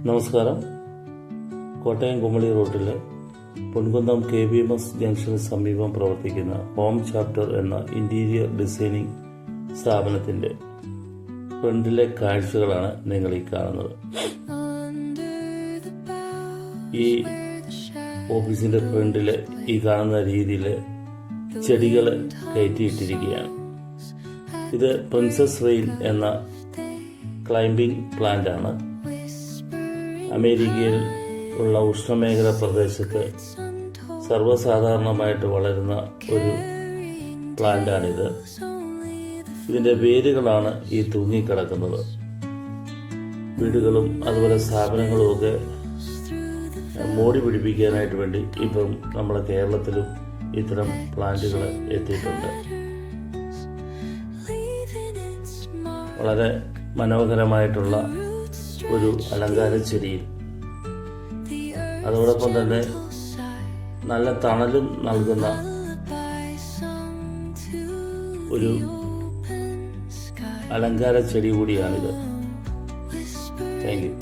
നമസ്കാരം. കോട്ടയം കുമളി റോഡിലെ Ponkunnam KBMS junction സമീപം പ്രവർത്തിക്കുന്ന ഹോം ചാപ്റ്റർ എന്ന ഇന്റീരിയർ ഡിസൈനിങ് സ്ഥാപനത്തിന്റെ ഫ്രണ്ടിലെ കാഴ്ചകളാണ് നിങ്ങൾ ഈ കാണുന്നത്. ഈ ഓഫീസിന്റെ ഫ്രണ്ടില് ഈ കാണുന്ന രീതിയിൽ ചെടികൾ കയറ്റിയിട്ടിരിക്കുകയാണ്. ഇത് പ്രിൻസസ് റെയിൽ എന്ന ക്ലൈംബിംഗ് പ്ലാന്റ് ആണ്. അമേരിക്കയിൽ ഉള്ള ഉഷ്ണമേഖല പ്രദേശത്ത് സർവ്വസാധാരണമായിട്ട് വളരുന്ന ഒരു പ്ലാന്റാണിത്. ഇതിൻ്റെ വേരുകളാണ് ഈ തൂങ്ങിക്കിടക്കുന്നത്. വീടുകളും അതുപോലെ സ്ഥാപനങ്ങളും ഒക്കെ മോടി പിടിപ്പിക്കാനായിട്ട് വേണ്ടി ഇപ്പം നമ്മുടെ കേരളത്തിലും ഇത്തരം പ്ലാന്റുകൾ എത്തിയിട്ടുണ്ട്. വളരെ മനോഹരമായിട്ടുള്ള ഒരു അലങ്കാര ചെടിയിൽ അതോടൊപ്പം തന്നെ നല്ല തണലും നൽകുന്ന ഒരു അലങ്കാര ചെടി കൂടിയാണിത്. Thank you.